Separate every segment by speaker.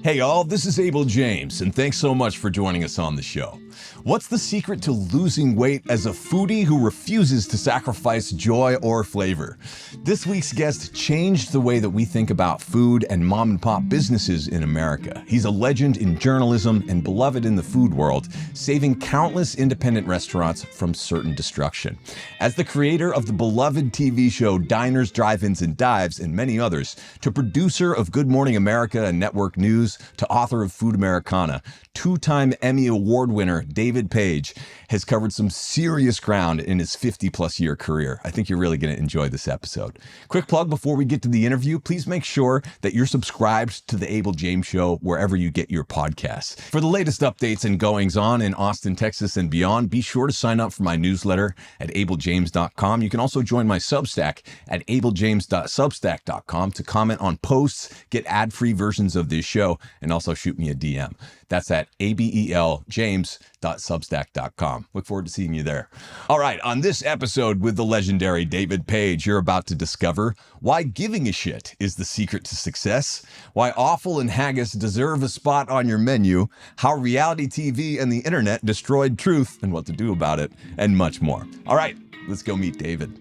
Speaker 1: Hey all, this is Abel James, and thanks so much for joining us on the show. What's the secret to losing weight as a foodie who refuses to sacrifice joy or flavor? This week's guest changed the way that we think about food and mom and pop businesses in America. He's a legend in journalism and beloved in the food world, saving countless independent restaurants from certain destruction. As the creator of the beloved TV show Diners, Drive-Ins, and Dives, and many others, to producer of Good Morning America and Network News, to author of Food Americana, two-time Emmy Award winner David Page has covered some serious ground in his 50-plus year career. I think you're really going to enjoy this episode. Quick plug before we get to the interview, please make sure that you're subscribed to The Abel James Show wherever you get your podcasts. For the latest updates and goings-on in Austin, Texas, and beyond, be sure to sign up for my newsletter at abeljames.com. You can also join my Substack at abeljames.substack.com to comment on posts, get ad-free versions of this show, and also shoot me a DM. That's at abeljames.substack.com. Look forward to seeing you there. All right, on this episode with the legendary David Page, you're about to discover why giving a shit is the secret to success, why offal and haggis deserve a spot on your menu, how reality TV and the internet destroyed truth and what to do about it, and much more. All right, let's go meet David.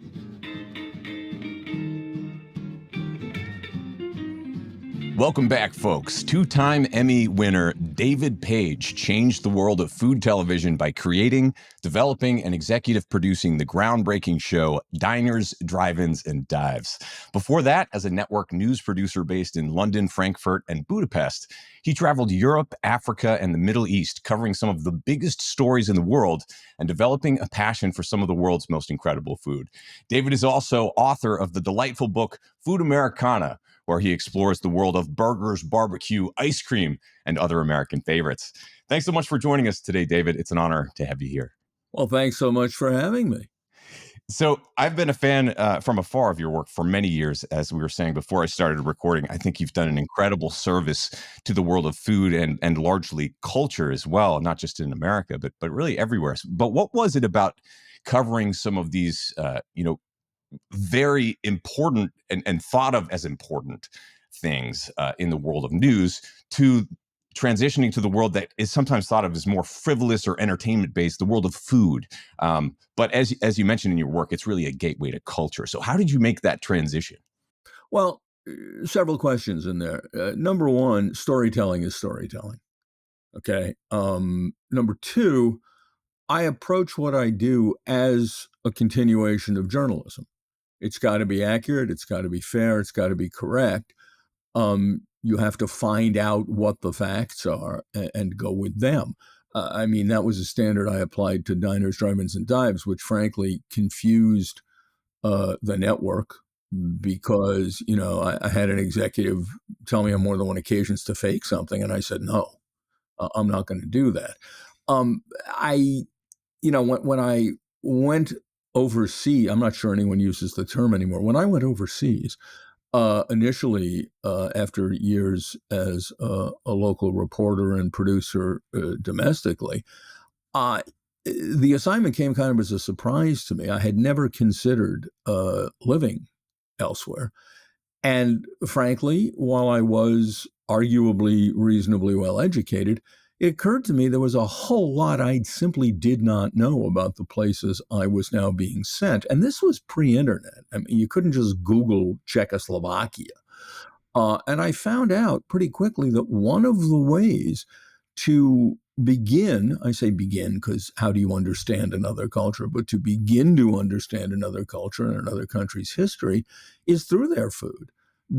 Speaker 1: Welcome back, folks. Two-time Emmy winner David Page changed the world of food television by creating, developing, and executive producing the groundbreaking show Diners, Drive-Ins, and Dives. Before that, as a network news producer based in London, Frankfurt, and Budapest, he traveled Europe, Africa, and the Middle East, covering some of the biggest stories in the world and developing a passion for some of the world's most incredible food. David is also author of the delightful book Food Americana, where he explores the world of burgers, barbecue, ice cream, and other American favorites. Thanks so much for joining us today, David. It's an honor to have you here.
Speaker 2: Well, thanks so much for having me.
Speaker 1: So I've been a fan from afar of your work for many years, as we were saying before I started recording. I think you've done an incredible service to the world of food and largely culture as well, not just in America, but really everywhere. But what was it about covering some of these, very important and thought of as important things in the world of news to transitioning to the world that is sometimes thought of as more frivolous or entertainment based, the world of food. But as you mentioned in your work, it's really a gateway to culture. So how did you make that transition?
Speaker 2: Well, several questions in there. Number one, storytelling is storytelling. Okay. Number two, I approach what I do as a continuation of journalism. It's got to be accurate. It's got to be fair. It's got to be correct. You have to find out what the facts are and go with them. That was a standard I applied to Diners, Drive-Ins, and Dives, which frankly confused the network because, I had an executive tell me on more than one occasion to fake something. And I said, no, I'm not going to do that. When I went overseas, I'm not sure anyone uses the term anymore. When I went overseas, initially, after years as a local reporter and producer domestically, the assignment came kind of as a surprise to me. I had never considered living elsewhere. And frankly, while I was arguably reasonably well educated, it occurred to me there was a whole lot I simply did not know about the places I was now being sent. And this was pre-internet. You couldn't just Google Czechoslovakia. And I found out pretty quickly that one of the ways to begin, I say begin because how do you understand another culture, but to begin to understand another culture and another country's history is through their food.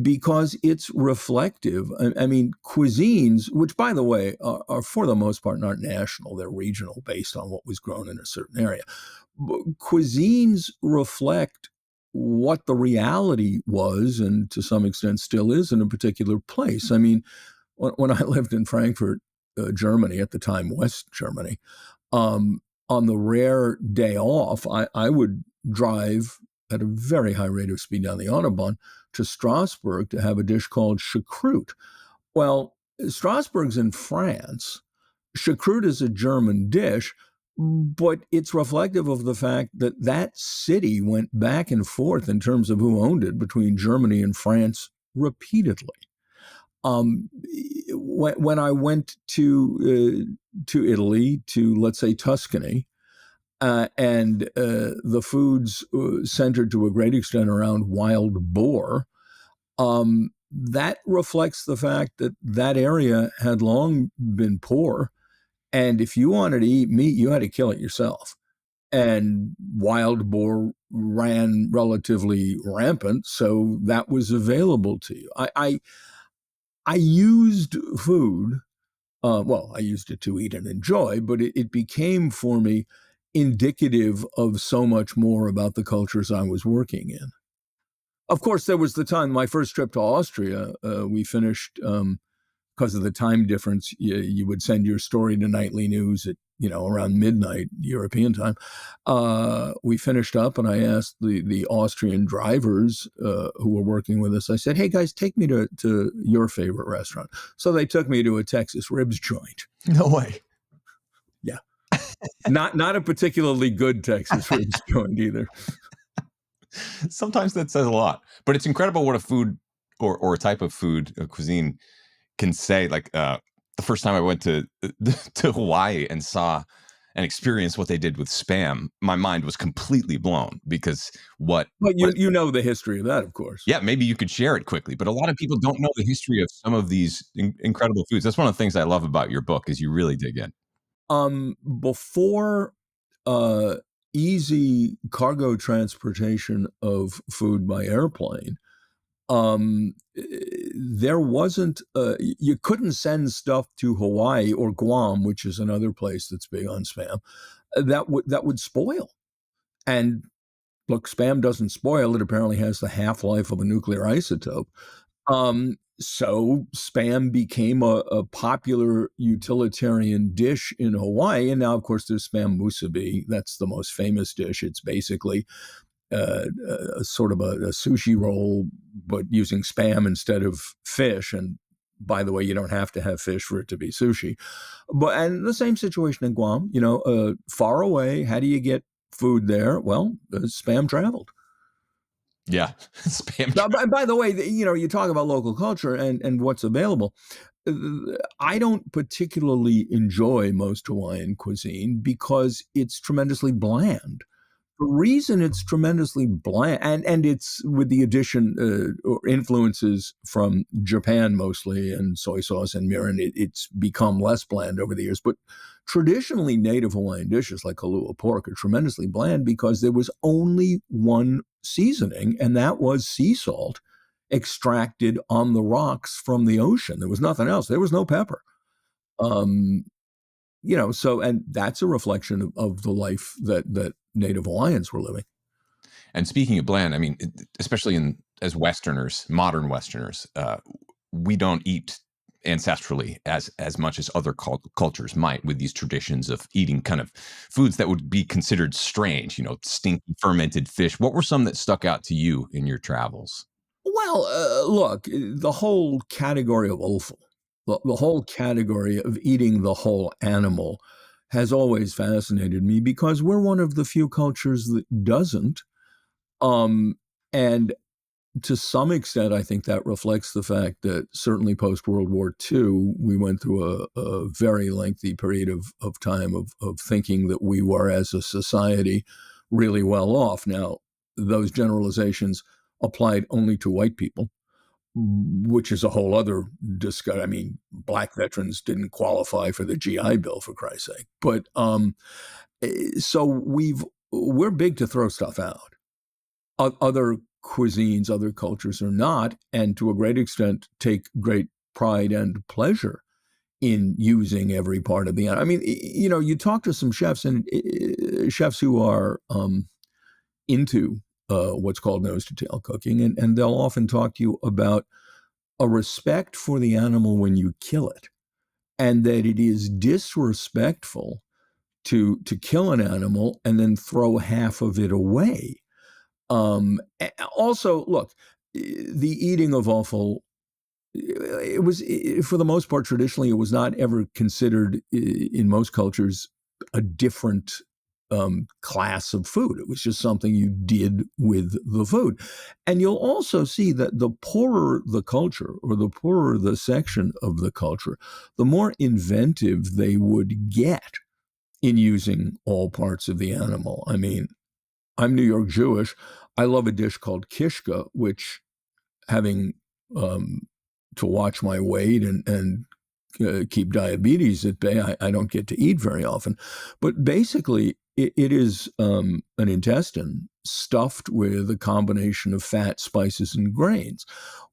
Speaker 2: Because it's reflective. Cuisines, which, by the way, are for the most part not national, they're regional based on what was grown in a certain area. But cuisines reflect what the reality was and to some extent still is in a particular place. When I lived in Frankfurt, Germany, at the time West Germany, on the rare day off, I would drive at a very high rate of speed down the Autobahn to Strasbourg to have a dish called choucroute. Well, Strasbourg's in France. Choucroute is a German dish, but it's reflective of the fact that that city went back and forth in terms of who owned it between Germany and France repeatedly. when I went to Italy, to let's say Tuscany, and the foods centered to a great extent around wild boar, that reflects the fact that that area had long been poor, and if you wanted to eat meat, you had to kill it yourself. And wild boar ran relatively rampant, so that was available to you. I used food. Well, I used it to eat and enjoy, but it became for me indicative of so much more about the cultures I was working in. Of course, there was the time, my first trip to Austria, we finished, because of the time difference, you would send your story to nightly news at, around midnight European time. We finished up, and I asked the Austrian drivers who were working with us, I said, hey guys, take me to your favorite restaurant. So they took me to a Texas ribs joint.
Speaker 1: No way.
Speaker 2: Yeah. Not a particularly good Texas ribs joint either.
Speaker 1: Sometimes that says a lot, but it's incredible what a food or a type of food, a cuisine can say. Like the first time I went to to Hawaii and saw and experienced what they did with Spam, my mind was completely blown because
Speaker 2: But you know the history of that, of course.
Speaker 1: yeah, maybe you could share it quickly, but a lot of people don't know the history of some of these incredible foods. That's one of the things I love about your book is you really dig in.
Speaker 2: Before uh, easy cargo transportation of food by airplane, there wasn't you couldn't send stuff to Hawaii or Guam, which is another place that's big on Spam, that would spoil. And look, Spam doesn't spoil. It apparently has the half-life of a nuclear isotope. So Spam became a popular utilitarian dish in Hawaii, and now, of course, there's Spam musubi. That's the most famous dish. It's basically sort of a sushi roll, but using Spam instead of fish. And by the way, you don't have to have fish for it to be sushi. And the same situation in Guam. Far away. How do you get food there? Well, Spam traveled.
Speaker 1: Yeah, Spam.
Speaker 2: By the way, you talk about local culture and what's available. I don't particularly enjoy most Hawaiian cuisine because it's tremendously bland. The reason it's tremendously bland, and it's with the addition or influences from Japan mostly, and soy sauce and mirin, it's become less bland over the years. But traditionally, native Hawaiian dishes like kalua pork are tremendously bland because there was only one seasoning, and that was sea salt extracted on the rocks from the ocean. There was nothing else. There was no pepper. Um, and that's a reflection of the life that Native Hawaiians were living.
Speaker 1: And speaking of bland, I mean, especially as Westerners, modern Westerners, we don't eat ancestrally as much as other cultures might, with these traditions of eating kind of foods that would be considered strange. Stinky fermented fish. What were some that stuck out to you in your travels?
Speaker 2: Well, look, the whole category of offal, the whole category of eating the whole animal has always fascinated me because we're one of the few cultures that doesn't. And to some extent, I think that reflects the fact that certainly post World War II, we went through a very lengthy period of time of thinking that we were, as a society, really well off. Now, those generalizations applied only to white people, which is a whole other discussion. I mean, black veterans didn't qualify for the GI Bill, for Christ's sake. But so we're big to throw stuff out. Other cuisines, other cultures are not, and to a great extent take great pride and pleasure in using every part of the animal. I mean, you talk to some chefs and chefs who are into what's called nose to tail cooking, and they'll often talk to you about a respect for the animal when you kill it, and that it is disrespectful to kill an animal and then throw half of it away. Also, look, the eating of offal, it was, for the most part, traditionally, it was not ever considered in most cultures a different class of food. It was just something you did with the food. And you'll also see that the poorer the culture or the poorer the section of the culture, the more inventive they would get in using all parts of the animal. I mean, I'm New York Jewish. I love a dish called kishka, which, having to watch my weight and keep diabetes at bay, I don't get to eat very often. But basically, it is an intestine stuffed with a combination of fat, spices, and grains.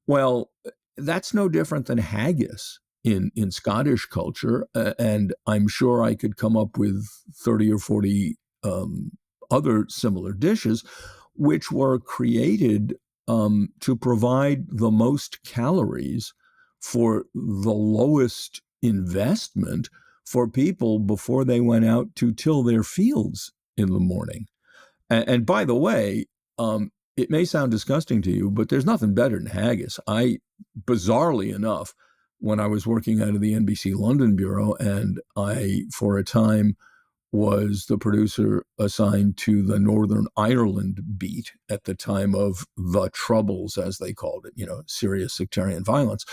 Speaker 2: Well, that's no different than haggis in Scottish culture. And I'm sure I could come up with 30 or 40 other similar dishes, which were created to provide the most calories for the lowest investment for people before they went out to till their fields in the morning. And by the way, it may sound disgusting to you, but there's nothing better than haggis. Bizarrely enough, when I was working out of the NBC London bureau, and I, for a time, was the producer assigned to the Northern Ireland beat at the time of the Troubles, as they called it, serious sectarian violence.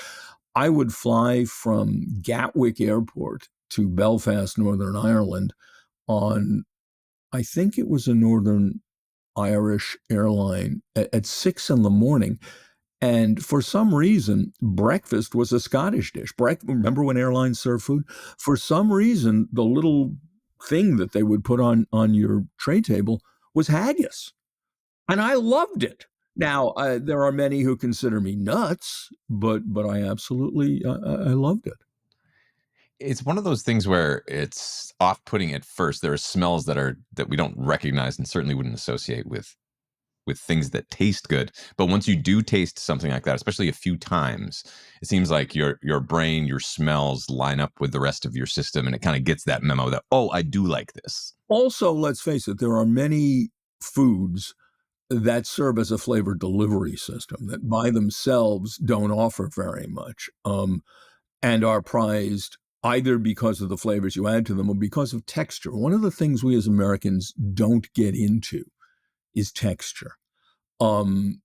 Speaker 2: I would fly from Gatwick Airport to Belfast, Northern Ireland on, I think it was a Northern Irish airline at 6 in the morning. And for some reason, breakfast was a Scottish dish. Remember when airlines serve food? For some reason, the little thing that they would put on your tray table was haggis. And I loved it. Now, there are many who consider me nuts, but I absolutely, I loved it.
Speaker 1: It's one of those things where it's off-putting at first. There are smells that we don't recognize and certainly wouldn't associate with things that taste good. But once you do taste something like that, especially a few times, it seems like your brain, your smells line up with the rest of your system, and it kind of gets that memo that, oh, I do like this.
Speaker 2: Also, let's face it, there are many foods that serve as a flavor delivery system that by themselves don't offer very much, and are prized either because of the flavors you add to them or because of texture. One of the things we as Americans don't get into is texture. Um,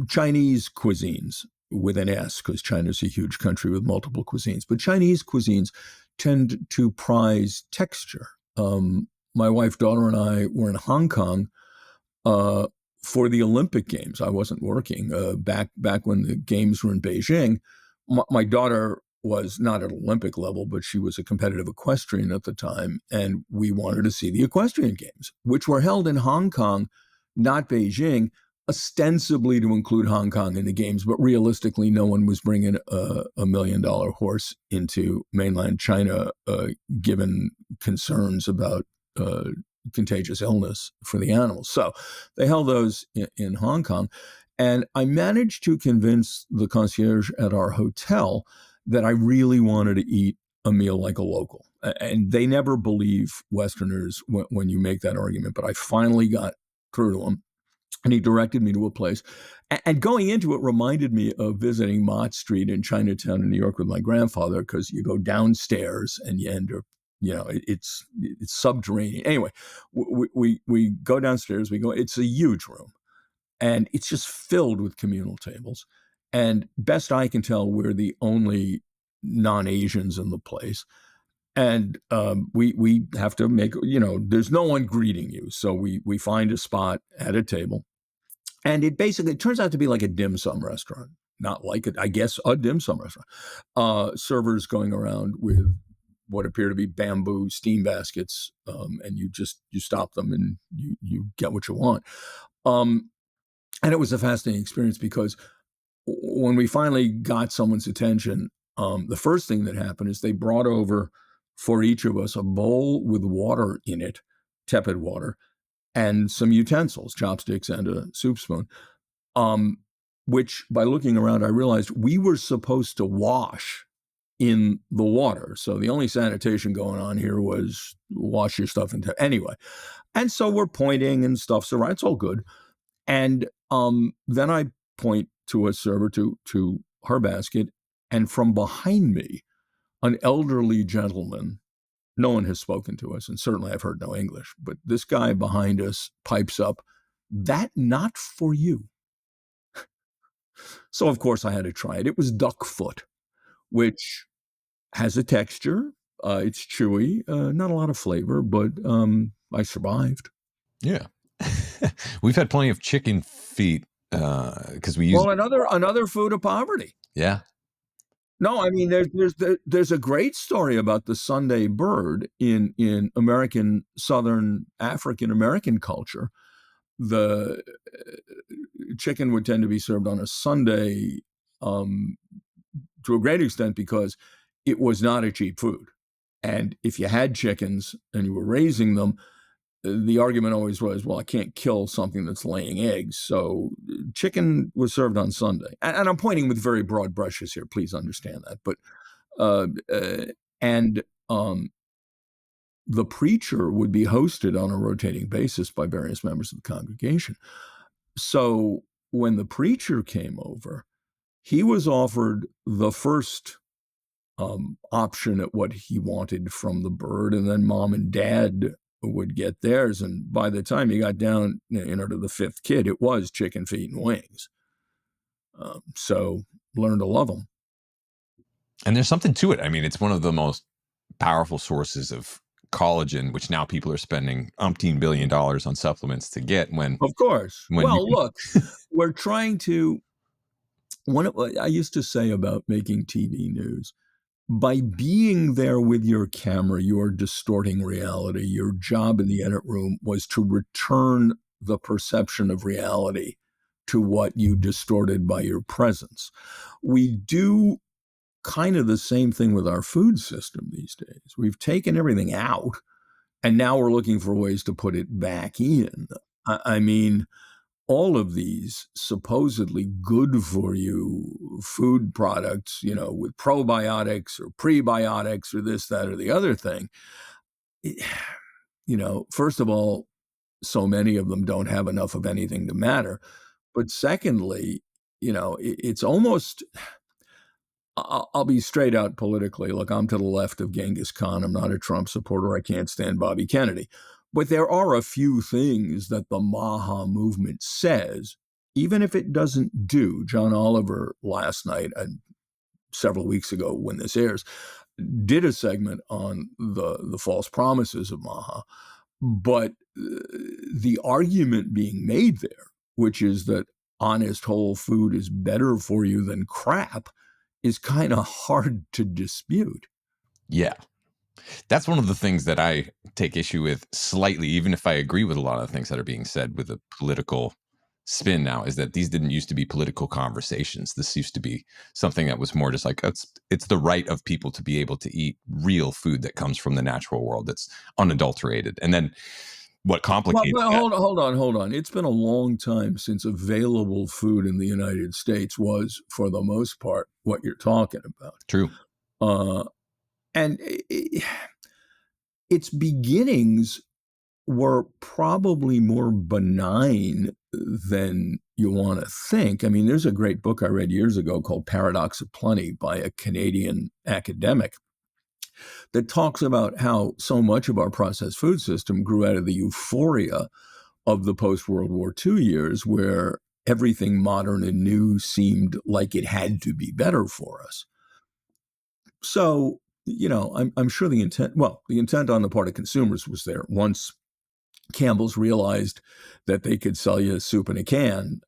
Speaker 2: Chinese cuisines, with an S, because China's a huge country with multiple cuisines, but Chinese cuisines tend to prize texture. My wife, daughter, and I were in Hong Kong uh, for the Olympic Games. I wasn't working back when the games were in Beijing. My daughter was not at Olympic level, but she was a competitive equestrian at the time, and we wanted to see the equestrian games, which were held in Hong Kong, not Beijing, ostensibly to include Hong Kong in the games, but realistically, no one was bringing a $1 million horse into mainland China, given concerns about contagious illness for the animals. So they held those in Hong Kong. And I managed to convince the concierge at our hotel that I really wanted to eat a meal like a local. And they never believe Westerners when you make that argument. But I finally got through to him, and he directed me to a place. And going into it reminded me of visiting Mott Street in Chinatown in New York with my grandfather, because you go downstairs and you end up, it's subterranean. Anyway, we go downstairs, it's a huge room, and it's just filled with communal tables. And best I can tell, we're the only non-Asians in the place. And we have to make, there's no one greeting you. So we find a spot at a table. And it turns out to be like a dim sum restaurant. Not like it, I guess, a dim sum restaurant. Servers going around with what appear to be bamboo steam baskets, and you stop them and you get what you want. And it was a fascinating experience, because when we finally got someone's attention, the first thing that happened is they brought over for each of us a bowl with water in it, tepid water, and some utensils, chopsticks and a soup spoon, which, by looking around, I realized we were supposed to wash in the water. So the only sanitation going on here was wash your stuff anyway. And so we're pointing and stuff's around. It's all good. And then I point to a server to her basket, and from behind me, an elderly gentleman No one has spoken to us, and certainly I've heard no English. But this guy behind us pipes up, "That not for you." So, of course, I had to try it. It was duck foot, which has a texture. It's chewy, not a lot of flavor, but I survived.
Speaker 1: Yeah. We've had plenty of chicken feet because we use,
Speaker 2: Well, another food of poverty.
Speaker 1: yeah.
Speaker 2: No, I mean there's a great story about the Sunday bird in American Southern African American culture. The chicken would tend to be served on a Sunday, um, to a great extent because it was not a cheap food. And if you had chickens and you were raising them, the argument always was, well, I can't kill something that's laying eggs. So chicken was served on Sunday. And I'm pointing with very broad brushes here. Please understand that. But, uh, uh, and the preacher would be hosted on a rotating basis by various members of the congregation. So when the preacher came over, he was offered the first option at what he wanted from the bird, and then mom and dad would get theirs. And by the time he got down, to the fifth kid, it was chicken feet and wings. So learn to love them.
Speaker 1: And there's something to it. I mean, it's one of the most powerful sources of collagen, which now people are spending umpteen $1 billion on supplements to get
Speaker 2: Of course.
Speaker 1: when you
Speaker 2: Well,
Speaker 1: can.
Speaker 2: look, we're trying to. I used to say about making TV news, by being there with your camera, you are distorting reality. Your job in the edit room was to return the perception of reality to what you distorted by your presence. We do kind of the same thing with our food system these days. We've taken everything out and now we're looking for ways to put it back in. I mean, all of these supposedly good for you food products, with probiotics or prebiotics or this, that, or the other thing, first of all, so many of them don't have enough of anything to matter. But secondly, it's almost, I'll be straight out politically. Look, I'm to the left of Genghis Khan. I'm not a Trump supporter. I can't stand Bobby Kennedy. But there are a few things that the Maha movement says, even if it doesn't do. John Oliver last night, and several weeks ago when this airs, did a segment on the false promises of Maha. But the argument being made there, which is that honest whole food is better for you than crap, is kind of hard to dispute.
Speaker 1: Yeah. That's one of the things that I take issue with slightly, even if I agree with a lot of the things that are being said with a political spin now, is that these didn't used to be political conversations. This used to be something that was more just like it's the right of people to be able to eat real food that comes from the natural world that's unadulterated. And then what
Speaker 2: Well,
Speaker 1: complicates
Speaker 2: but
Speaker 1: that?
Speaker 2: hold on. It's been a long time since available food in the United States was, for the most part, what you're talking about.
Speaker 1: True.
Speaker 2: Uh, and its beginnings were probably more benign than you want to think. I mean, there's a great book I read years ago called Paradox of Plenty by a Canadian academic that talks about how so much of our processed food system grew out of the euphoria of the post-World War II years, where everything modern and new seemed like it had to be better for us. So, I'm sure the intent on the part of consumers was there. Once Campbell's realized that they could sell you soup in a can,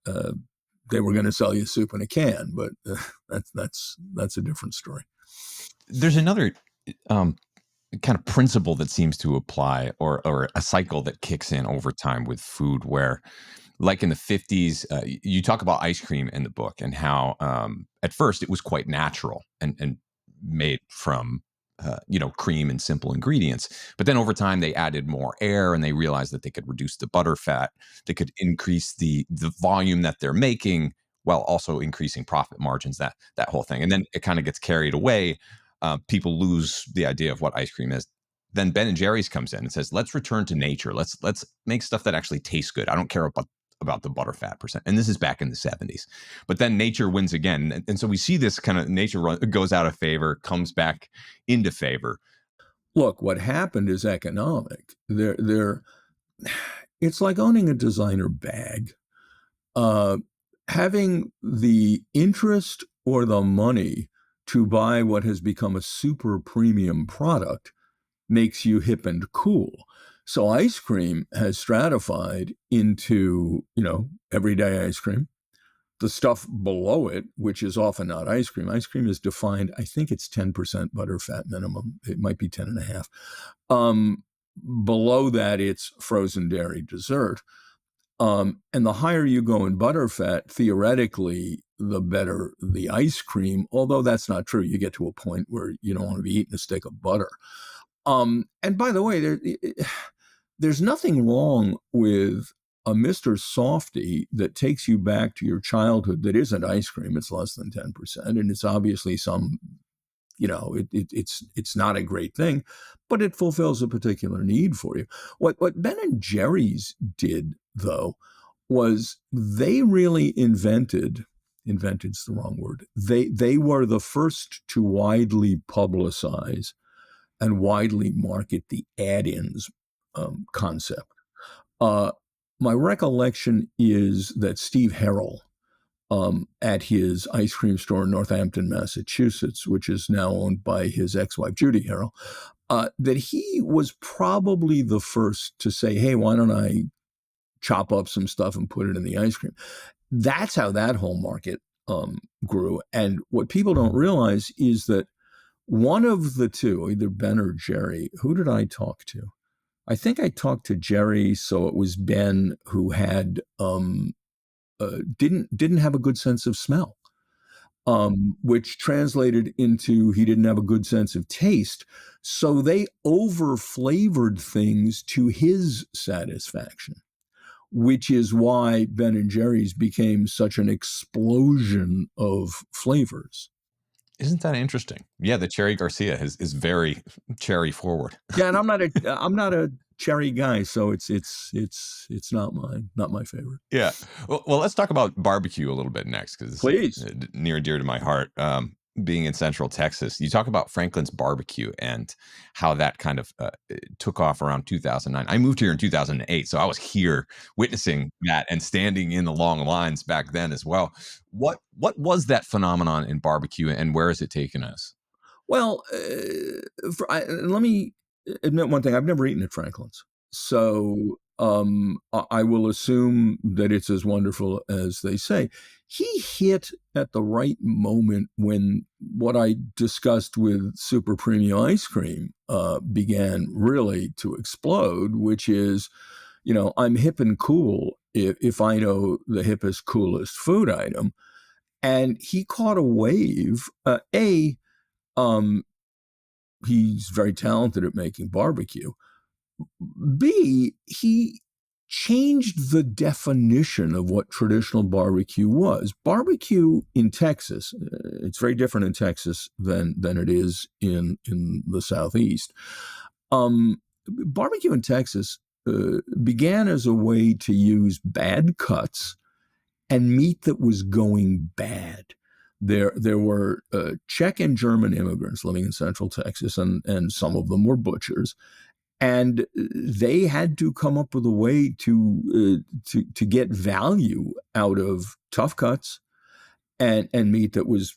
Speaker 2: they were going to sell you soup in a can, but that's a different story.
Speaker 1: There's another kind of principle that seems to apply, or a cycle that kicks in over time with food, where like in the 50s, you talk about ice cream in the book and how at first it was quite natural and made from cream and simple ingredients. But then over time they added more air and they realized that they could reduce the butter fat. They could increase the volume that they're making while also increasing profit margins, that whole thing. And then it kind of gets carried away. People lose the idea of what ice cream is. Then Ben and Jerry's comes in and says, let's return to nature. Let's make stuff that actually tastes good. I don't care about the butterfat percent. And this is back in the 70s. But then nature wins again. And so we see this kind of nature goes out of favor, comes back into favor.
Speaker 2: Look, what happened is economic. It's like owning a designer bag. Uh, Having the interest or the money to buy what has become a super premium product makes you hip and cool. So ice cream has stratified into, everyday ice cream, the stuff below it, which is often not ice cream. Ice cream is defined, I think it's 10% butterfat minimum. It might be 10 and a half. Below that, it's frozen dairy dessert. And the higher you go in butterfat, theoretically, the better the ice cream, although that's not true. You get to a point where you don't want to be eating a stick of butter. And by the way, there's nothing wrong with a Mr. Softy that takes you back to your childhood that isn't ice cream. It's less than 10%. And it's obviously it's not a great thing, but it fulfills a particular need for you. What Ben and Jerry's did, though, was they really invented's the wrong word. They were the first to widely publicize and widely market the add-ins concept. My recollection is that Steve Harrell, at his ice cream store in Northampton, Massachusetts, which is now owned by his ex-wife, Judy Harrell, that he was probably the first to say, hey, why don't I chop up some stuff and put it in the ice cream? That's how that whole market grew. And what people don't realize is that one of the two, either Ben or Jerry, who did I talk to? I think I talked to Jerry, so it was Ben who had didn't have a good sense of smell, which translated into he didn't have a good sense of taste. So they over flavored things to his satisfaction, which is why Ben and Jerry's became such an explosion of flavors.
Speaker 1: Isn't that interesting? Yeah, the Cherry Garcia is very cherry forward.
Speaker 2: Yeah, and I'm not a cherry guy, so it's not my favorite.
Speaker 1: Yeah. Well, let's talk about barbecue a little bit next because this is
Speaker 2: Please.
Speaker 1: near and dear to my heart. Being in Central Texas, you talk about Franklin's Barbecue and how that kind of took off around 2009. I moved here in 2008, so I was here witnessing that and standing in the long lines back then as well. What was that phenomenon in barbecue, and where has it taken us?
Speaker 2: Well, let me admit one thing. I've never eaten at Franklin's. So I will assume that it's as wonderful as they say. He hit at the right moment when what I discussed with super premium ice cream began really to explode, which is, I'm hip and cool if I know the hippest, coolest food item. And he caught a wave. Um, he's very talented at making barbecue. B, he changed the definition of what traditional barbecue was. Barbecue in Texas, it's very different in Texas than it is in the Southeast. Barbecue in Texas began as a way to use bad cuts and meat that was going bad. There were Czech and German immigrants living in Central Texas, and some of them were butchers, and they had to come up with a way to get value out of tough cuts and meat that was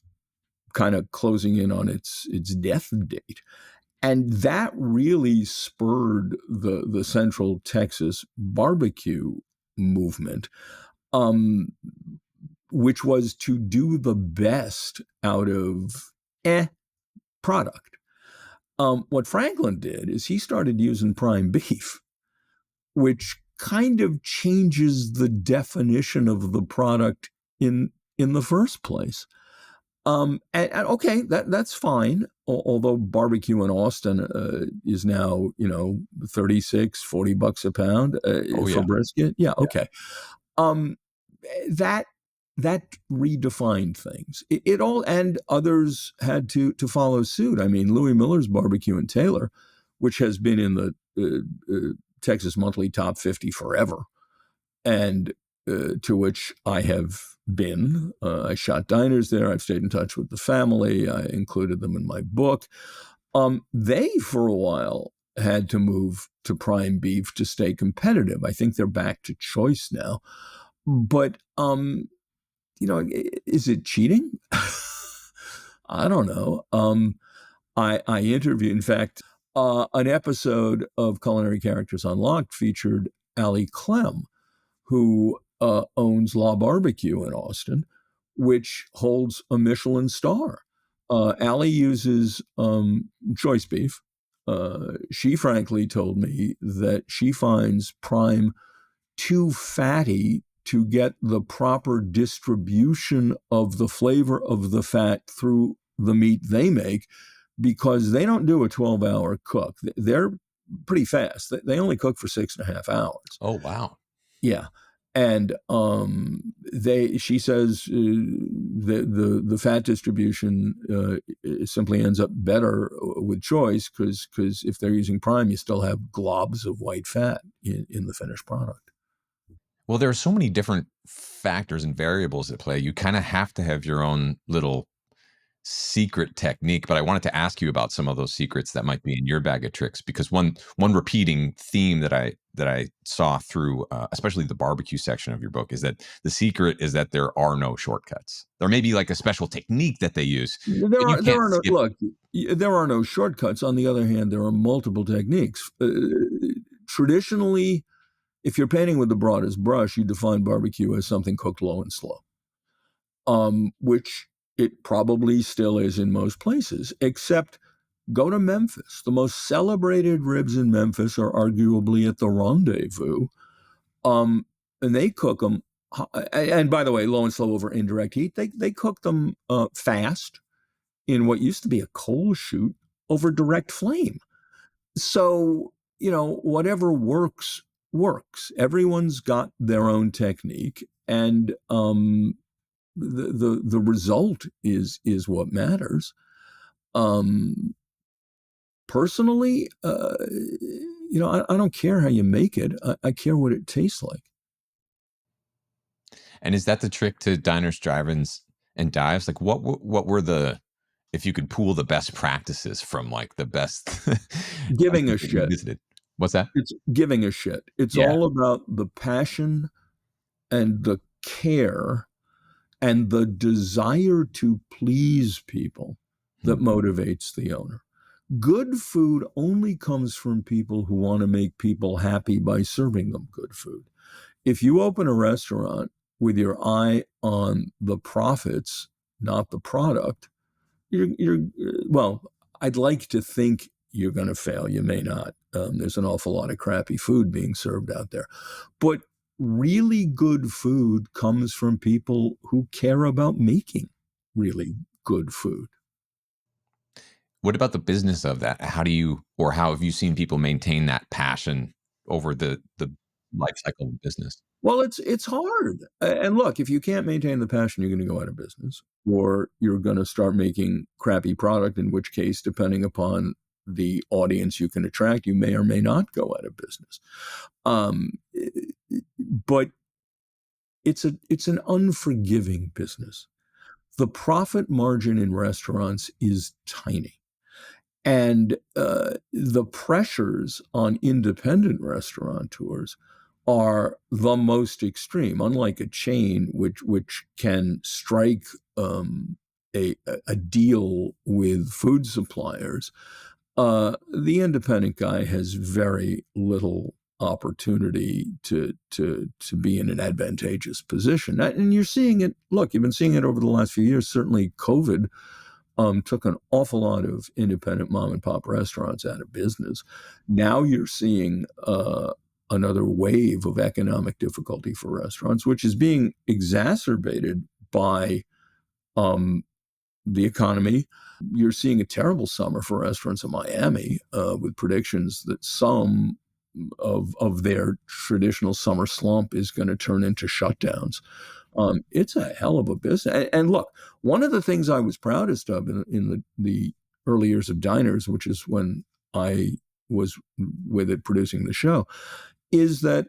Speaker 2: kind of closing in on its death date. And that really spurred the Central Texas barbecue movement. Which was to do the best out of product. What Franklin did is he started using prime beef, which kind of changes the definition of the product in the first place. And okay, that's fine. Although barbecue in Austin is now, $36-40 a pound
Speaker 1: Oh
Speaker 2: for
Speaker 1: yeah.
Speaker 2: brisket. Yeah, okay. That redefined things. It all, and others had to follow suit. I mean, Louis Miller's Barbecue in Taylor, which has been in the Texas Monthly Top 50 forever, and to which I have been. I shot diners there. I've stayed in touch with the family. I included them in my book. They, for a while, had to move to prime beef to stay competitive. I think they're back to choice now. But, is it cheating? I don't know. I interviewed, in fact, an episode of Culinary Characters Unlocked featured Allie Clem, who owns La Barbecue in Austin, which holds a Michelin star. Allie uses choice beef. She frankly told me that she finds prime too fatty to get the proper distribution of the flavor of the fat through the meat they make, because they don't do a 12-hour cook. They're pretty fast. They only cook for 6.5 hours.
Speaker 1: Oh, wow.
Speaker 2: Yeah. And she says the fat distribution simply ends up better with choice, because if they're using prime, you still have globs of white fat in the finished product.
Speaker 1: Well, there are so many different factors and variables at play. You kind of have to have your own little secret technique, but I wanted to ask you about some of those secrets that might be in your bag of tricks, because one repeating theme that I saw through especially the barbecue section of your book is that the secret is that there are no shortcuts. There may be like a special technique that they use, but you
Speaker 2: There
Speaker 1: can't
Speaker 2: are no
Speaker 1: skip.
Speaker 2: look. There are no shortcuts. On the other hand, there are multiple techniques. Traditionally, if you're painting with the broadest brush, you define barbecue as something cooked low and slow, which it probably still is in most places, except go to Memphis. The most celebrated ribs in Memphis are arguably at the Rendezvous, and they cook them. And by the way, low and slow over indirect heat. They cook them fast in what used to be a coal chute over direct flame. So, whatever works. Everyone's got their own technique, and the result is what matters. Personally, I don't care how you make it. I care what it tastes like.
Speaker 1: And is that the trick to diners, drive-ins, and dives? Like, what were the, if you could pool the best practices from like the best
Speaker 2: Giving a
Speaker 1: places that you
Speaker 2: shit.
Speaker 1: visited? What's that?
Speaker 2: It's giving a shit. It's
Speaker 1: Yeah.
Speaker 2: all about the passion and the care and the desire to please people that
Speaker 1: Hmm.
Speaker 2: motivates the owner. Good food only comes from people who want to make people happy by serving them good food. If you open a restaurant with your eye on the profits, not the product, well, I'd like to think you're going to fail. You may not. There's an awful lot of crappy food being served out there. But really good food comes from people who care about making really good food.
Speaker 1: What about the business of that? How do you, or how have you seen people maintain that passion over the life cycle of business?
Speaker 2: Well, it's hard. And look, if you can't maintain the passion, you're going to go out of business, or you're going to start making crappy product. In which case, depending upon the audience you can attract, you may or may not go out of business. Um, but it's an unforgiving business. The profit margin in restaurants is tiny. And the pressures on independent restaurateurs are the most extreme. Unlike a chain, which can strike a deal with food suppliers, the independent guy has very little opportunity to be in an advantageous position. And you're seeing it. Look, you've been seeing it over the last few years. Certainly, COVID took an awful lot of independent mom and pop restaurants out of business. Now you're seeing another wave of economic difficulty for restaurants, which is being exacerbated by the economy. You're seeing a terrible summer for restaurants in Miami, with predictions that some of their traditional summer slump is going to turn into shutdowns. It's a hell of a business. And look, one of the things I was proudest of in the early years of Diners, which is when I was with it producing the show, is that,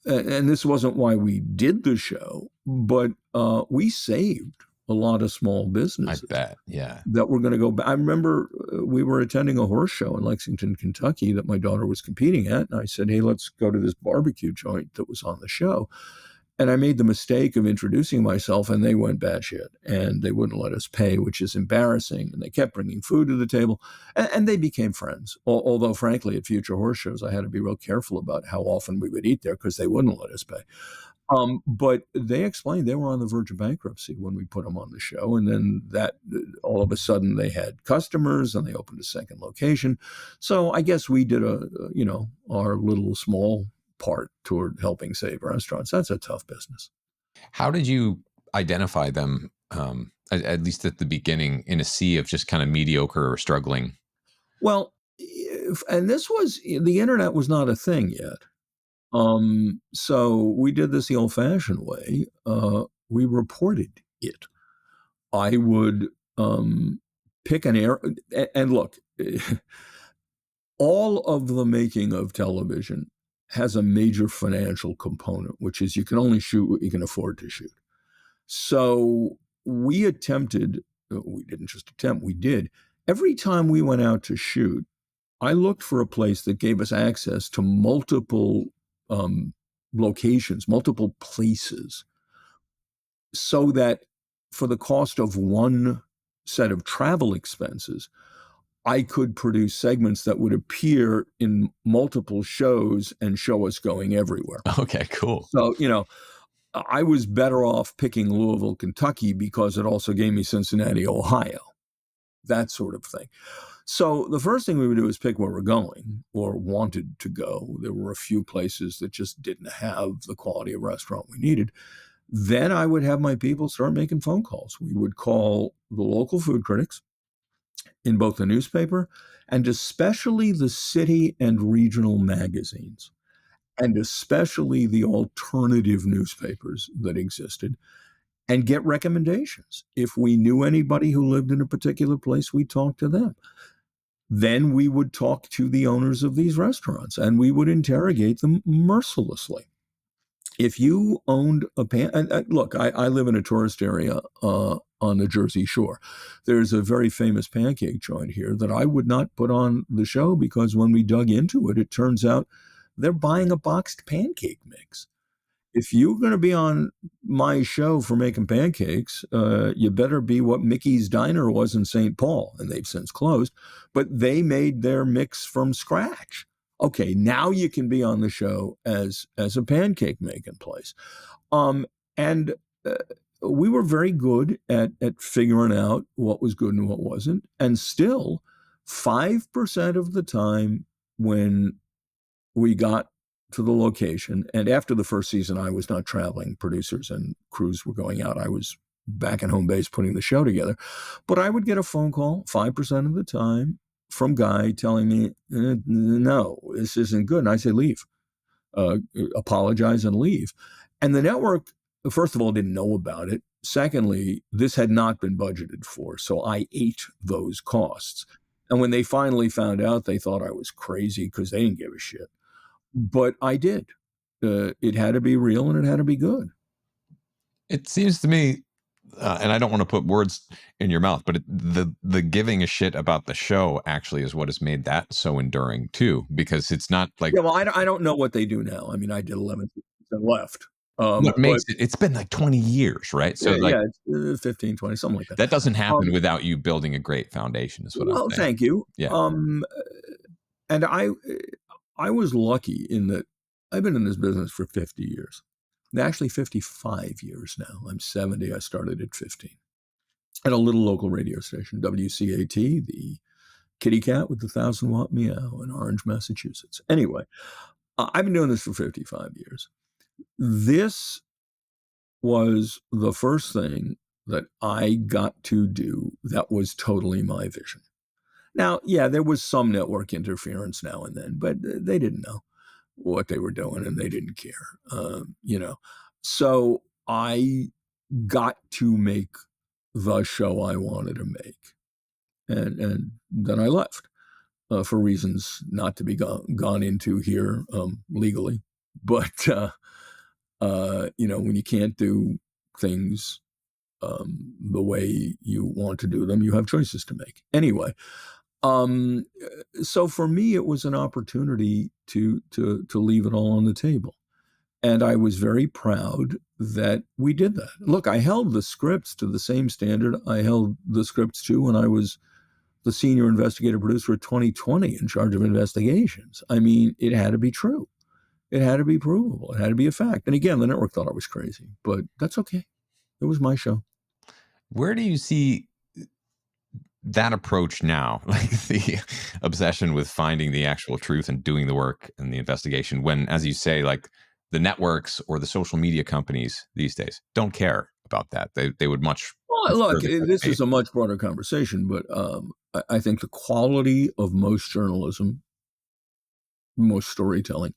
Speaker 2: and this wasn't why we did the show, but we saved a lot of small
Speaker 1: I
Speaker 2: businesses
Speaker 1: bet. Yeah.
Speaker 2: that were going to go back. I remember we were attending a horse show in Lexington, Kentucky that my daughter was competing at. And I said, hey, let's go to this barbecue joint that was on the show. And I made the mistake of introducing myself, and they went batshit, and they wouldn't let us pay, which is embarrassing. And they kept bringing food to the table, and they became friends. Although, frankly, at future horse shows, I had to be real careful about how often we would eat there because they wouldn't let us pay. But they explained they were on the verge of bankruptcy when we put them on the show. And then that all of a sudden they had customers and they opened a second location. So I guess we did our little small part toward helping save restaurants. That's a tough business.
Speaker 3: How did you identify them, at least at the beginning, in a sea of just kind of mediocre or struggling?
Speaker 2: Well, and the internet was not a thing yet. So we did this the old fashioned way. We reported it. I would pick an area, and look, all of the making of television has a major financial component, which is you can only shoot what you can afford to shoot. So we attempted, we didn't just attempt, we did. Every time we went out to shoot, I looked for a place that gave us access to multiple locations, multiple places, so that for the cost of one set of travel expenses, I could produce segments that would appear in multiple shows and show us going everywhere.
Speaker 3: Okay, cool.
Speaker 2: So, I was better off picking Louisville, Kentucky, because it also gave me Cincinnati, Ohio, that sort of thing. So the first thing we would do is pick where we're going or wanted to go. There were a few places that just didn't have the quality of restaurant we needed. Then I would have my people start making phone calls. We would call the local food critics in both the newspaper and especially the city and regional magazines, and especially the alternative newspapers that existed, and get recommendations. If we knew anybody who lived in a particular place, we talked to them. Then we would talk to the owners of these restaurants and we would interrogate them mercilessly. If you owned look, I live in a tourist area on the Jersey Shore. There's a very famous pancake joint here that I would not put on the show because when we dug into it, it turns out they're buying a boxed pancake mix. If you're going to be on my show for making pancakes, you better be what Mickey's Diner was in St. Paul, and they've since closed, but they made their mix from scratch. Okay, now you can be on the show as a pancake making place. And we were very good at figuring out what was good and what wasn't. And still, 5% of the time when we got to the location, and after the first season, I was not traveling. Producers and crews were going out. I was back at home base putting the show together. But I would get a phone call 5% of the time from Guy telling me, no, this isn't good. And I say, leave, apologize and leave. And the network, first of all, didn't know about it. Secondly, this had not been budgeted for. So I ate those costs. And when they finally found out, they thought I was crazy because they didn't give a shit. But I did. It had to be real and it had to be good.
Speaker 3: It seems to me, and I don't want to put words in your mouth, but the giving a shit about the show actually is what has made that so enduring too, because it's not like
Speaker 2: Yeah, well, I don't know what they do now. I mean, I did 11 and left.
Speaker 3: what
Speaker 2: But
Speaker 3: makes it. It's been like 20 years, right? So like
Speaker 2: yeah, it's 15, 20, something like that.
Speaker 3: that doesn't happen without you building a great foundation. Is what I'm
Speaker 2: Well,
Speaker 3: saying.
Speaker 2: thank you.
Speaker 3: Yeah.
Speaker 2: And I was lucky in that I've been in this business for 50 years. Actually 55 years now. I'm 70. I started at 15 at a little local radio station, WCAT, the kitty cat with the 1,000-watt meow in Orange, Massachusetts. Anyway, I've been doing this for 55 years. This was the first thing that I got to do that was totally my vision. Now, yeah, there was some network interference now and then, but they didn't know what they were doing and they didn't care, So I got to make the show I wanted to make. And then I left for reasons not to be gone into here legally. But, when you can't do things the way you want to do them, you have choices to make. Anyway, Um, so for me, it was an opportunity to leave it all on the table. And I was very proud that we did that. Look, I held the scripts to the same standard I held the scripts to when I was the senior investigative producer at 2020 in charge of investigations. I mean, it had to be true. It had to be provable. It had to be a fact. And again, the network thought I was crazy, but that's okay. It was my show.
Speaker 3: Where do you see that approach now, like the obsession with finding the actual truth and doing the work and the investigation, when, as you say, like the networks or the social media companies these days don't care about that? They would much
Speaker 2: Well,
Speaker 3: prefer
Speaker 2: look,
Speaker 3: the
Speaker 2: this
Speaker 3: clickbait.
Speaker 2: is a much broader conversation, but I think the quality of most journalism, most storytelling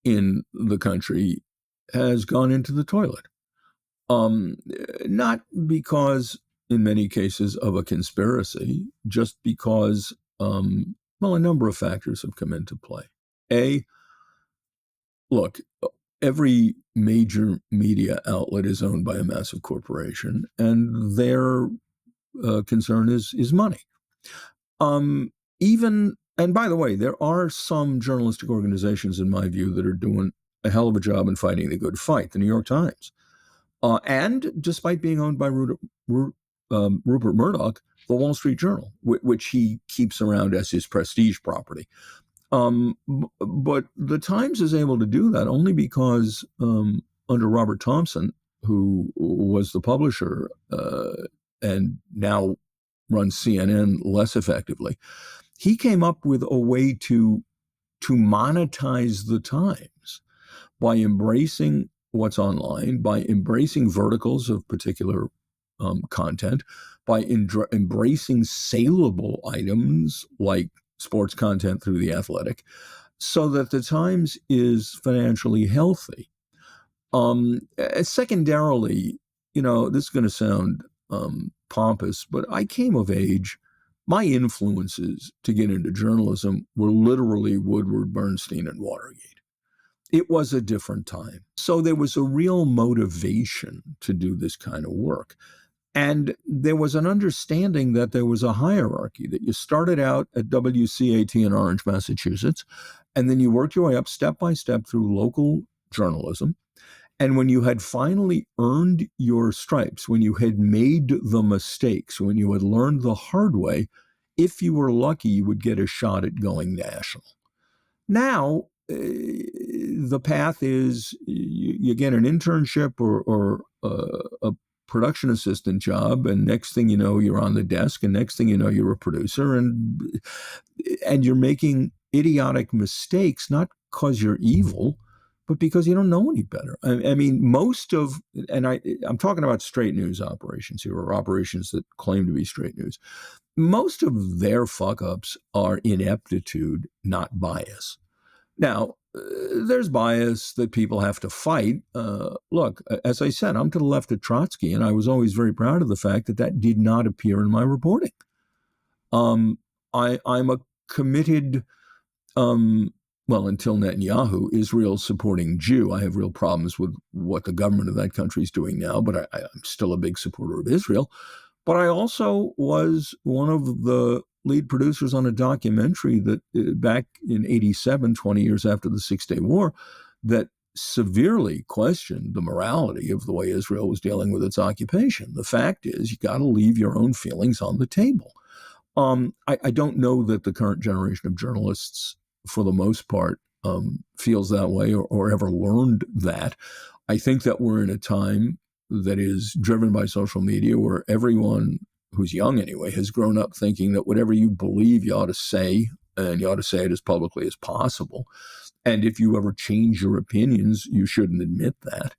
Speaker 2: in the country has gone into the toilet. Um, Not because, in many cases, of a conspiracy, just because, well, a number of factors have come into play. A, look, every major media outlet is owned by a massive corporation, and their concern is money. Um, Even, and by the way, there are some journalistic organizations, in my view, that are doing a hell of a job in fighting the good fight. The New York Times. And despite being owned by Rupert Murdoch, the Wall Street Journal, which he keeps around as his prestige property. But the Times is able to do that only because under Robert Thompson, who was the publisher and now runs CNN less effectively, he came up with a way to monetize the Times by embracing what's online, by embracing verticals of particular content, by embracing saleable items like sports content through The Athletic, so that the Times is financially healthy. Secondarily, this is going to sound pompous, but I came of age. My influences to get into journalism were literally Woodward, Bernstein, and Watergate. It was a different time. So there was a real motivation to do this kind of work. And there was an understanding that there was a hierarchy, that you started out at WCAT in Orange, Massachusetts, and then you worked your way up step by step through local journalism. And when you had finally earned your stripes, when you had made the mistakes, when you had learned the hard way, if you were lucky, you would get a shot at going national. Now, the path is you get an internship or a production assistant job, and next thing you know, you're on the desk, and next thing you know, you're a producer, and you're making idiotic mistakes, not because you're evil, but because you don't know any better. I mean, most of, and I'm talking about straight news operations here, or operations that claim to be straight news. Most of their fuck-ups are ineptitude, not bias. Now, there's bias that people have to fight. Look, as I said, I'm to the left of Trotsky, and I was always very proud of the fact that did not appear in my reporting. I'm a committed, well, until Netanyahu, Israel supporting Jew. I have real problems with what the government of that country is doing now, but I'm still a big supporter of Israel. But I also was one of the lead producers on a documentary that back in 87, 20 years after the Six-Day War, that severely questioned the morality of the way Israel was dealing with its occupation. The fact is, you got to leave your own feelings on the table. I don't know that the current generation of journalists, for the most part, feels that way or ever learned that. I think that we're in a time that is driven by social media where everyone who's young anyway has grown up thinking that whatever you believe you ought to say, and you ought to say it as publicly as possible. And if you ever change your opinions, you shouldn't admit that.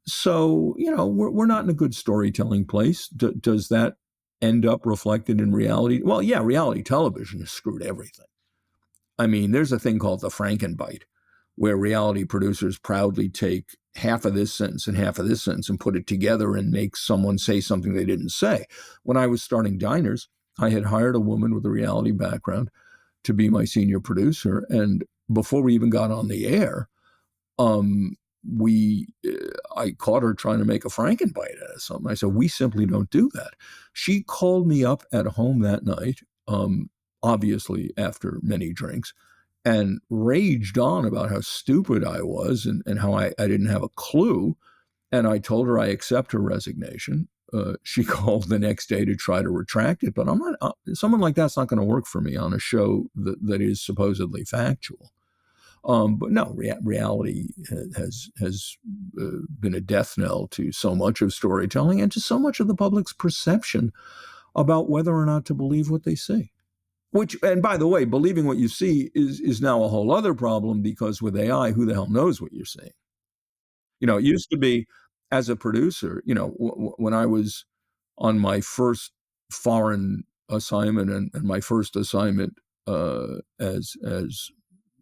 Speaker 2: So, we're not in a good storytelling place. Does that end up reflected in reality? Well, yeah, reality television has screwed everything. I mean, there's a thing called the Frankenbite, where reality producers proudly take half of this sentence and half of this sentence and put it together and make someone say something they didn't say. When I was starting Diners, I had hired a woman with a reality background to be my senior producer. And before we even got on the air, I caught her trying to make a Frankenbite out of something. I said, we simply don't do that. She called me up at home that night. obviously after many drinks, and raged on about how stupid I was and how I didn't have a clue. And I told her I accept her resignation. She called the next day to try to retract it, but I'm not. Someone like that's not going to work for me on a show that is supposedly factual. But no, reality has been a death knell to so much of storytelling and to so much of the public's perception about whether or not to believe what they see. Which, and by the way, believing what you see is now a whole other problem, because with AI, who the hell knows what you're seeing? It used to be, as a producer, when I was on my first foreign assignment and my first assignment as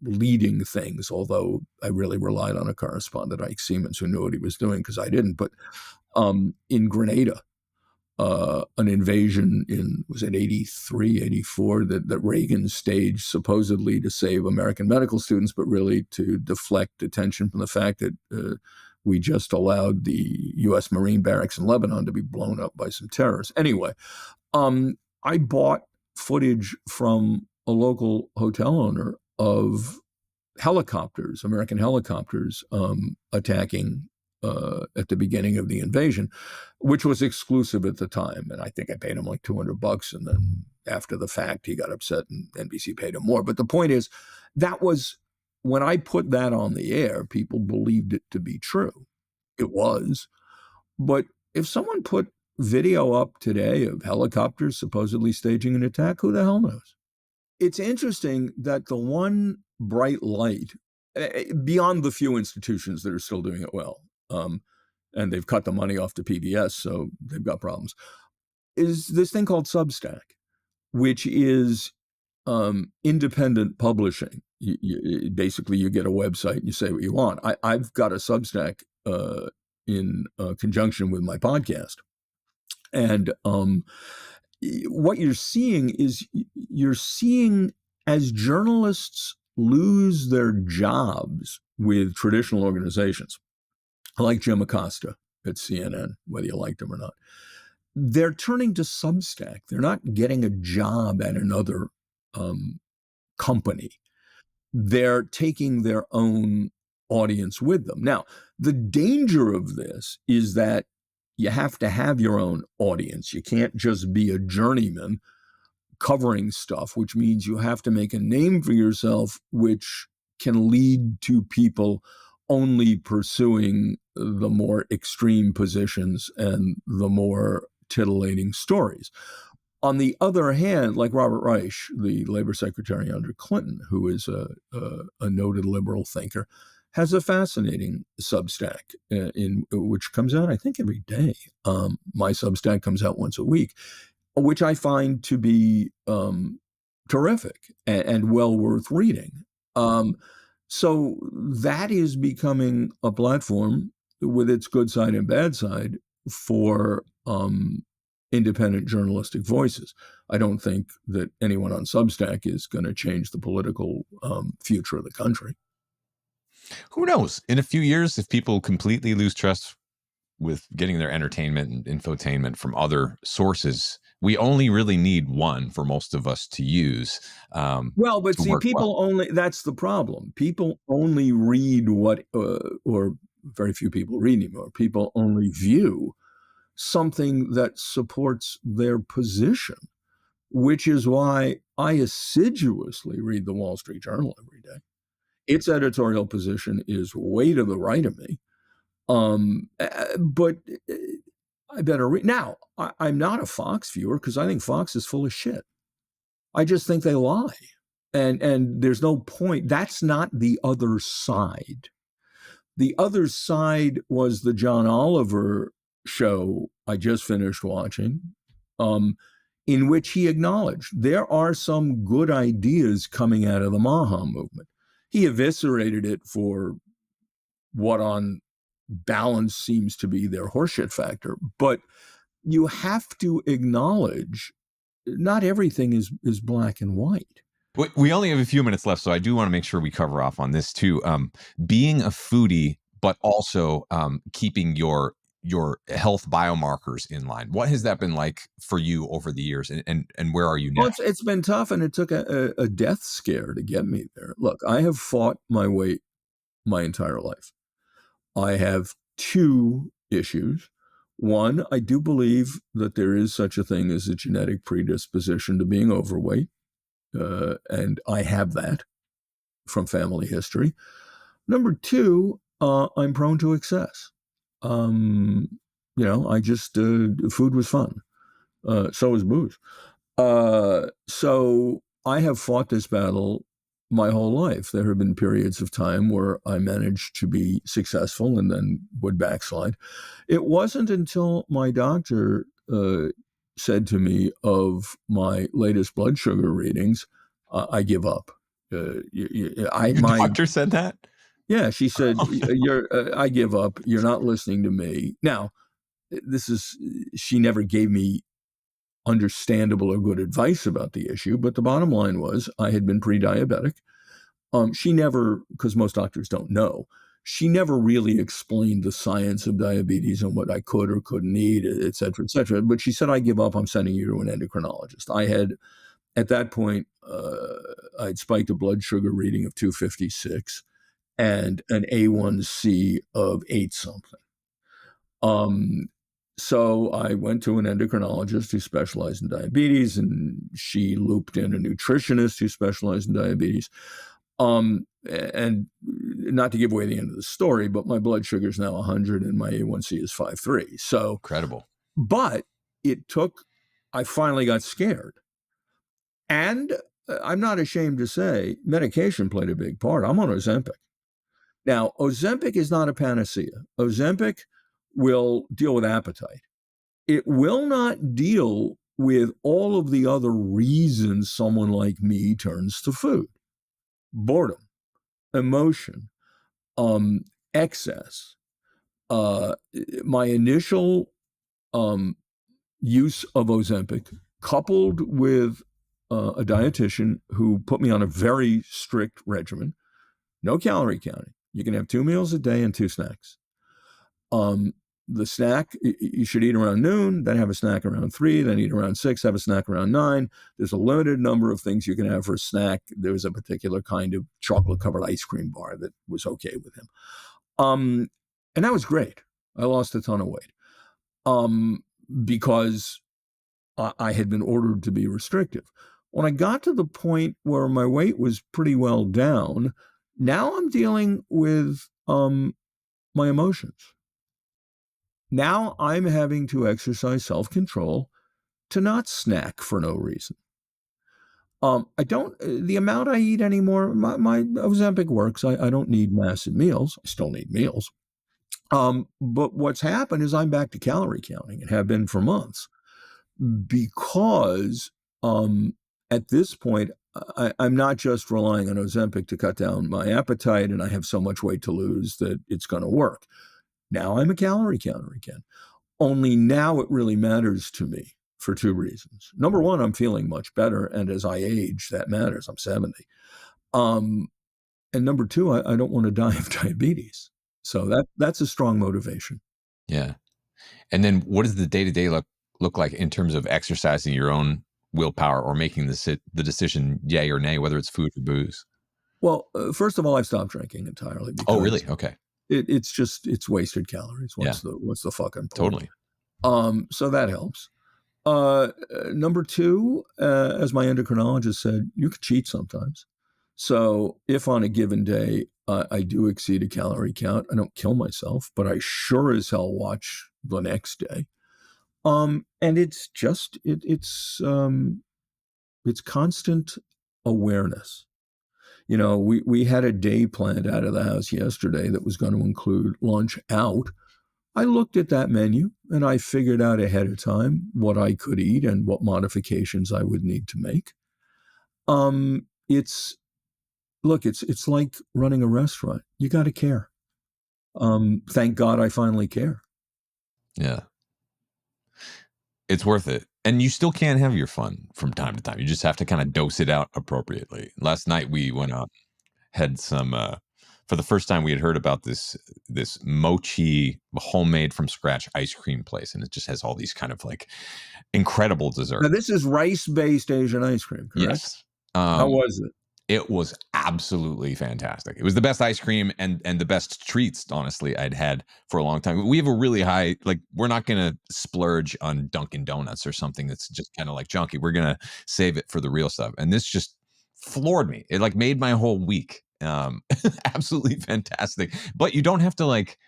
Speaker 2: leading things, although I really relied on a correspondent, Ike Siemens, who knew what he was doing because I didn't. But in Grenada, an invasion in, was it 83, 84, that Reagan staged supposedly to save American medical students, but really to deflect attention from the fact that we just allowed the U.S. Marine barracks in Lebanon to be blown up by some terrorists. Anyway, I bought footage from a local hotel owner of helicopters, American helicopters, attacking at the beginning of the invasion, which was exclusive at the time. And I think I paid him like $200. And then after the fact, he got upset and NBC paid him more. But the point is, that was, when I put that on the air, people believed it to be true. It was. But if someone put video up today of helicopters supposedly staging an attack, who the hell knows? It's interesting that the one bright light, beyond the few institutions that are still doing it well, and they've cut the money off to PBS, so they've got problems, is this thing called Substack, which is independent publishing. Basically, you get a website and you say what you want. I've got a Substack in conjunction with my podcast. And what you're seeing is, as journalists lose their jobs with traditional organizations, like Jim Acosta at CNN, whether you liked him or not, they're turning to Substack. They're not getting a job at another company. They're taking their own audience with them. Now, the danger of this is that you have to have your own audience. You can't just be a journeyman covering stuff, which means you have to make a name for yourself, which can lead to people only pursuing the more extreme positions and the more titillating stories. On the other hand, like Robert Reich, the labor secretary under Clinton, who is a noted liberal thinker, has a fascinating Substack in which comes out, I think, every day. My Substack comes out once a week, which I find to be terrific and well worth reading. So that is becoming a platform with its good side and bad side for independent journalistic voices. I don't think that anyone on Substack is going to change the political future of the country.
Speaker 3: Who knows? In a few years, if people completely lose trust with getting their entertainment and infotainment from other sources, we only really need one for most of us to use.
Speaker 2: Well, but see, people only, that's the problem. People only read what, or very few people read anymore. People only view something that supports their position, which is why I assiduously read the Wall Street Journal every day. Its editorial position is way to the right of me. But I better read. Now, I'm not a Fox viewer because I think Fox is full of shit. I just think they lie. And there's no point. That's not the other side. The other side was the John Oliver show I just finished watching, in which he acknowledged there are some good ideas coming out of the Maha movement. He eviscerated it for what on balance seems to be their horseshit factor. But you have to acknowledge not everything is black and white.
Speaker 3: We only have a few minutes left, so I do want to make sure we cover off on this too. Being a foodie, but also keeping your your health biomarkers in line. What has that been like for you over the years, and where are you now?
Speaker 2: Well, it's been tough, and it took a death scare to get me there. Look, I have fought my weight my entire life. I have two issues. One, I do believe that there is such a thing as a genetic predisposition to being overweight, and I have that from family history. Number two, I'm prone to excess. I just food was fun. So is booze. So I have fought this battle my whole life. There have been periods of time where I managed to be successful and then would backslide. It wasn't until my doctor said to me of my latest blood sugar readings, I give up.
Speaker 3: Your doctor said that?
Speaker 2: Yeah, she said,
Speaker 3: Oh, no.
Speaker 2: I give up. You're not listening to me. Now, she never gave me understandable or good advice about the issue, but the bottom line was I had been pre-diabetic. She never, because most doctors don't know, she never really explained the science of diabetes and what I could or couldn't eat, et cetera, et cetera. But she said, I give up. I'm sending you to an endocrinologist. I had, at that point, I'd spiked a blood sugar reading of 256 and an A1C of 8 something. So I went to an endocrinologist who specialized in diabetes, and she looped in a nutritionist who specialized in diabetes. And not to give away the end of the story, but my blood sugar is now 100 and my A1C is 5.3. So
Speaker 3: Incredible.
Speaker 2: But I finally got scared. And I'm not ashamed to say medication played a big part. I'm on Ozempic. Now, Ozempic is not a panacea. Ozempic will deal with appetite. It will not deal with all of the other reasons someone like me turns to food: boredom, emotion, excess. My initial use of Ozempic, coupled with a dietitian who put me on a very strict regimen, no calorie counting. You can have 2 meals a day and 2 snacks. The snack, you should eat around noon, then have a snack around 3, then eat around 6, have a snack around 9. There's a limited number of things you can have for a snack. There was a particular kind of chocolate-covered ice cream bar that was okay with him. And that was great. I lost a ton of weight because I had been ordered to be restrictive. When I got to the point where my weight was pretty well down, now I'm dealing with my emotions. Now I'm having to exercise self-control to not snack for no reason. The amount I eat anymore, my Ozempic works. I don't need massive meals. I still need meals. But what's happened is I'm back to calorie counting and have been for months because at this point, I'm not just relying on Ozempic to cut down my appetite and I have so much weight to lose that it's going to work. Now I'm a calorie counter again. Only now it really matters to me for 2 reasons. Number one, I'm feeling much better. And as I age, that matters. I'm 70. And number two, I don't want to die of diabetes. So that's a strong motivation.
Speaker 3: Yeah. And then what does the day-to-day look like in terms of exercising your own willpower or making the decision yay or nay, whether it's food or booze?
Speaker 2: Well, first of all, I've stopped drinking entirely because
Speaker 3: Oh, really? Okay.
Speaker 2: it's wasted calories. What's the fucking point?
Speaker 3: Totally.
Speaker 2: So that helps. Number two, as my endocrinologist said, you can cheat sometimes. So if on a given day I do exceed a calorie count, I don't kill myself, but I sure as hell watch the next day. And it's just it's constant awareness. You know, we had a day planned out of the house yesterday that was going to include lunch out. I looked at that menu and I figured out ahead of time what I could eat and what modifications I would need to make. It's like running a restaurant. You got to care. Thank God I finally care.
Speaker 3: Yeah. It's worth it. And you still can have your fun from time to time. You just have to kind of dose it out appropriately. Last night we went out, had some for the first time we had heard about this mochi homemade from scratch ice cream place, and it just has all these kind of like incredible desserts.
Speaker 2: Now, this is rice-based Asian ice cream, correct?
Speaker 3: Yes.
Speaker 2: How was it?
Speaker 3: It was absolutely fantastic. It was the best ice cream and the best treats, honestly, I'd had for a long time. We have a really high, like, we're not going to splurge on Dunkin' Donuts or something that's just kind of like junky. We're going to save it for the real stuff. And this just floored me. It like made my whole week. Absolutely fantastic. But you don't have to like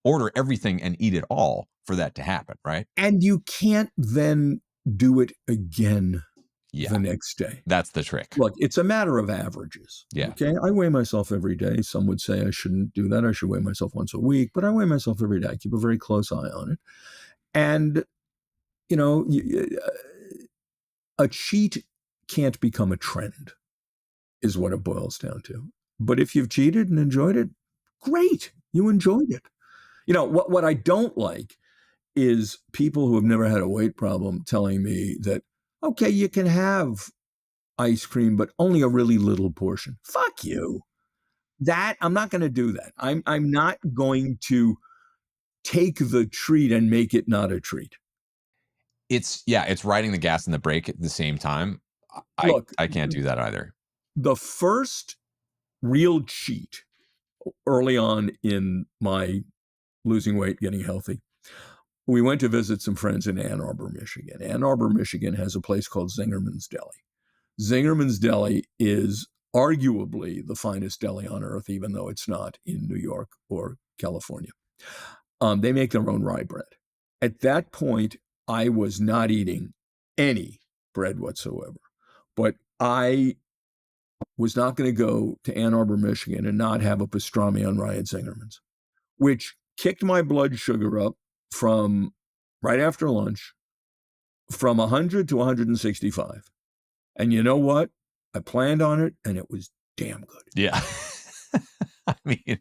Speaker 3: order everything and eat it all for that to happen, right?
Speaker 2: And you can't then do it again
Speaker 3: Yeah.
Speaker 2: the next day.
Speaker 3: That's the trick.
Speaker 2: Look, it's a matter of averages.
Speaker 3: Yeah.
Speaker 2: Okay. I weigh myself every day. Some would say I shouldn't do that. I should weigh myself once a week, but I weigh myself every day. I keep a very close eye on it. And, you know, a cheat can't become a trend, is what it boils down to. But if you've cheated and enjoyed it, great. You enjoyed it. You know, what I don't like is people who have never had a weight problem telling me that, okay, you can have ice cream, but only a really little portion. Fuck you. That, I'm not going to do that. I'm not going to take the treat and make it not a treat.
Speaker 3: It's riding the gas and the brake at the same time.
Speaker 2: Look,
Speaker 3: I can't do that either.
Speaker 2: The first real cheat early on in my losing weight, getting healthy, we went to visit some friends in Ann Arbor, Michigan. Ann Arbor, Michigan has a place called Zingerman's Deli. Zingerman's Deli is arguably the finest deli on earth, even though it's not in New York or California. They make their own rye bread. At that point, I was not eating any bread whatsoever. But I was not going to go to Ann Arbor, Michigan and not have a pastrami on rye at Zingerman's, which kicked my blood sugar up from right after lunch from 100 to 165. And you know what? I planned on it and it was damn good.
Speaker 3: Yeah. I mean,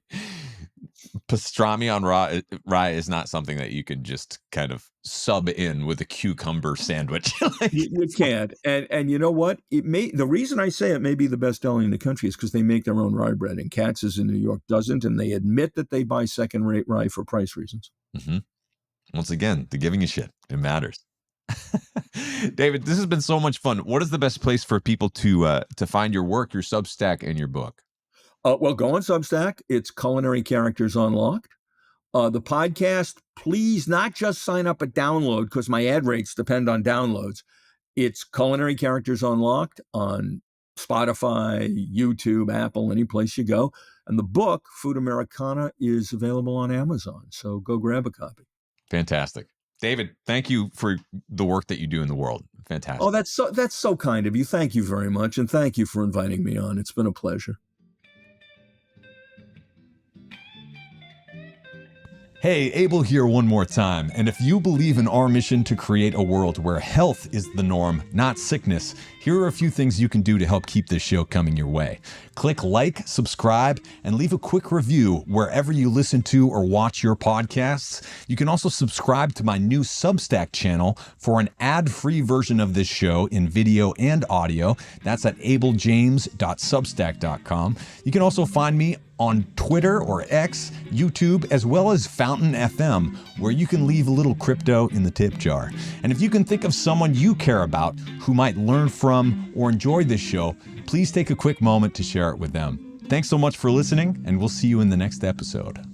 Speaker 3: pastrami on rye is not something that you can just kind of sub in with a cucumber sandwich. Like,
Speaker 2: you can't. And you know what? The reason I say it may be the best deli in the country is because they make their own rye bread, and Katz's in New York doesn't, and they admit that they buy second-rate rye for price reasons.
Speaker 3: Mm-hmm. Once again, the giving a shit. It matters. David, this has been so much fun. What is the best place for people to find your work, your Substack, and your book?
Speaker 2: Well, go on Substack. It's Culinary Characters Unlocked. The podcast, please not just sign up at download because my ad rates depend on downloads. It's Culinary Characters Unlocked on Spotify, YouTube, Apple, any place you go. And the book, Food Americana, is available on Amazon. So go grab a copy.
Speaker 3: Fantastic. David, thank you for the work that you do in the world. Fantastic.
Speaker 2: Oh, that's so kind of you. Thank you very much. And thank you for inviting me on. It's been a pleasure.
Speaker 1: Hey, Abel here one more time. And if you believe in our mission to create a world where health is the norm, not sickness, here are a few things you can do to help keep this show coming your way. Click like, subscribe, and leave a quick review wherever you listen to or watch your podcasts. You can also subscribe to my new Substack channel for an ad-free version of this show in video and audio. That's at abeljames.substack.com. You can also find me on Twitter or X, YouTube, as well as Fountain FM, where you can leave a little crypto in the tip jar. And if you can think of someone you care about who might learn from or enjoy this show, please take a quick moment to share it with them. Thanks so much for listening, and we'll see you in the next episode.